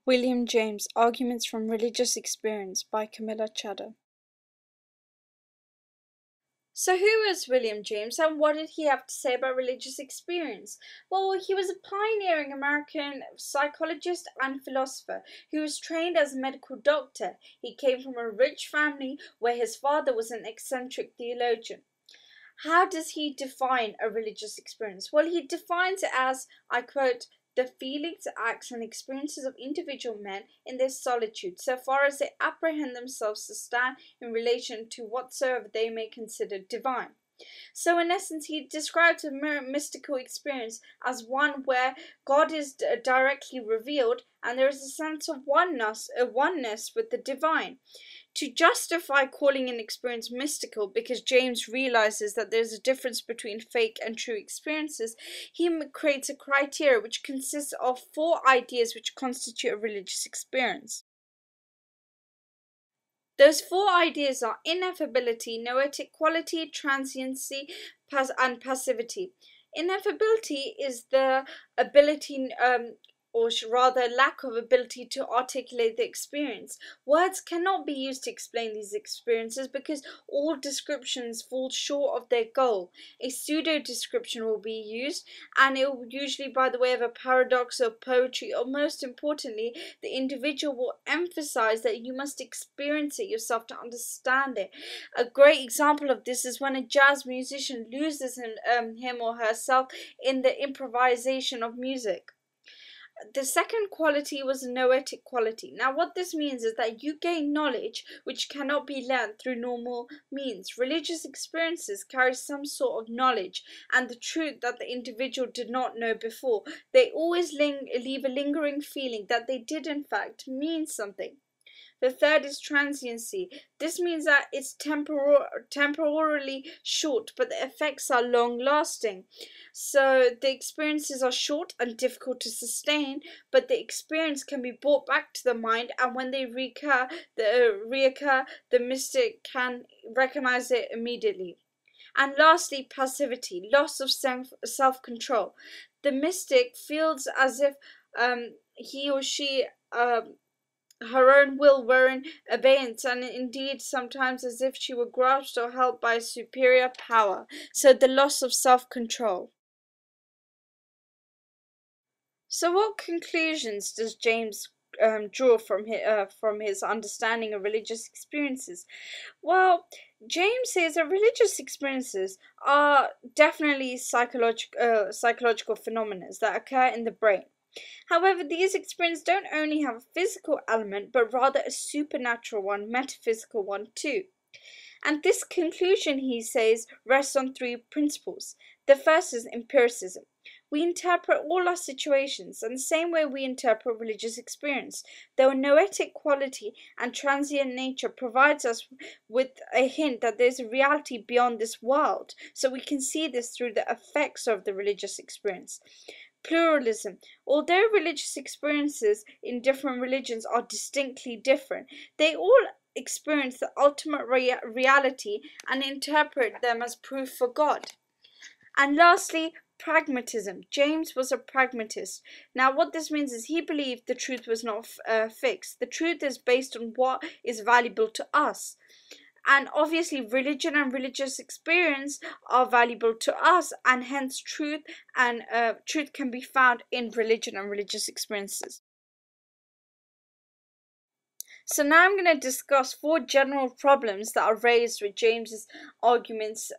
William James, Arguments from Religious Experience by Camilla Chadder. So who was William James and what did he have to say about religious experience? Well, he was a pioneering American psychologist and philosopher who was trained as a medical doctor. He came from a rich family where his father was an eccentric theologian. How does he define a religious experience? Well, he defines it as, I quote, the feelings, acts, and experiences of individual men in their solitude, so far as they apprehend themselves to stand in relation to whatsoever they may consider divine. So, in essence, he describes a mystical experience as one where God is directly revealed and there is a sense of oneness with the divine. To justify calling an experience mystical, because James realizes that there's a difference between fake and true experiences, he creates a criteria which consists of 4 ideas which constitute a religious experience. Those 4 ideas are ineffability, noetic quality, transiency, and passivity. Ineffability is the ability, or rather lack of ability to articulate the experience. Words cannot be used to explain these experiences because all descriptions fall short of their goal. A pseudo description will be used, and it will usually by the way of a paradox or poetry, or most importantly, the individual will emphasize that you must experience it yourself to understand it. A great example of this is when a jazz musician loses him or herself in the improvisation of music. The second quality was noetic quality. Now what this means is that you gain knowledge which cannot be learned through normal means. Religious experiences carry some sort of knowledge and the truth that the individual did not know before. They always leave a lingering feeling that they did in fact mean something. The third is transiency. This means that it's temporarily short, but the effects are long-lasting. So the experiences are short and difficult to sustain, but the experience can be brought back to the mind, and when they reoccur, the mystic can recognize it immediately. And lastly, passivity, loss of self-control. The mystic feels as if he or she her own will were in abeyance, and indeed sometimes as if she were grasped or held by a superior power. So the loss of self-control. So what conclusions does James draw from his understanding of religious experiences? Well, James says that religious experiences are definitely psychological phenomena that occur in the brain. However, these experiences don't only have a physical element, but rather a supernatural one, metaphysical one too. And this conclusion, he says, rests on 3 principles. The first is empiricism. We interpret all our situations in the same way we interpret religious experience. Their noetic quality and transient nature provides us with a hint that there's a reality beyond this world, so we can see this through the effects of the religious experience. Pluralism. Although religious experiences in different religions are distinctly different, they all experience the ultimate reality and interpret them as proof for God. And lastly, pragmatism. James was a pragmatist. Now what this means is he believed the truth was not fixed. The truth is based on what is valuable to us. And obviously religion and religious experience are valuable to us, and hence truth can be found in religion and religious experiences. So now I'm going to discuss 4 general problems that are raised with James's arguments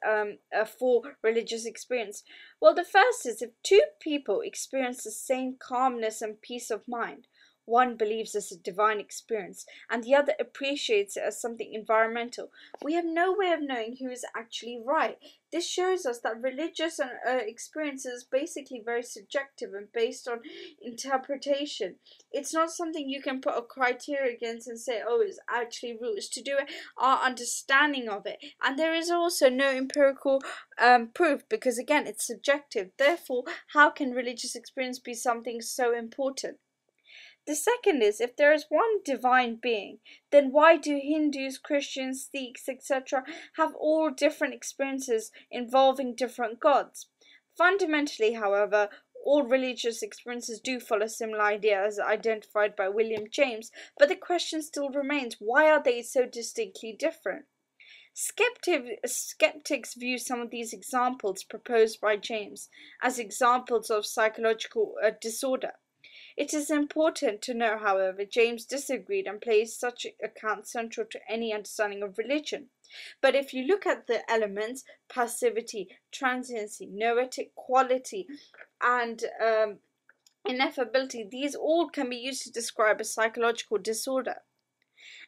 for religious experience. Well, the first is if 2 people experience the same calmness and peace of mind, one believes it's a divine experience and the other appreciates it as something environmental, we have no way of knowing who is actually right. This shows us that religious experience is basically very subjective and based on interpretation. It's not something you can put a criteria against and say, oh, it's actually real. It's to do with our understanding of it. And there is also no empirical proof because, again, it's subjective. Therefore, how can religious experience be something so important? The second is, if there is one divine being, then why do Hindus, Christians, Sikhs, etc. have all different experiences involving different gods? Fundamentally, however, all religious experiences do follow similar ideas identified by William James, but the question still remains, why are they so distinctly different? Skeptics view some of these examples proposed by James as examples of psychological disorder. It is important to know, however, James disagreed and placed such accounts central to any understanding of religion. But if you look at the elements, passivity, transiency, noetic quality, and ineffability, these all can be used to describe a psychological disorder.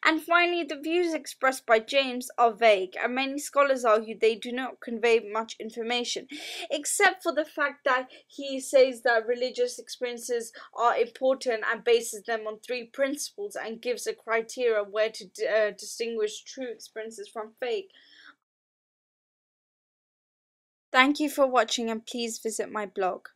And finally, the views expressed by James are vague, and many scholars argue they do not convey much information, except for the fact that he says that religious experiences are important and bases them on three principles and gives a criteria where to distinguish true experiences from fake. Thank you for watching, and please visit my blog.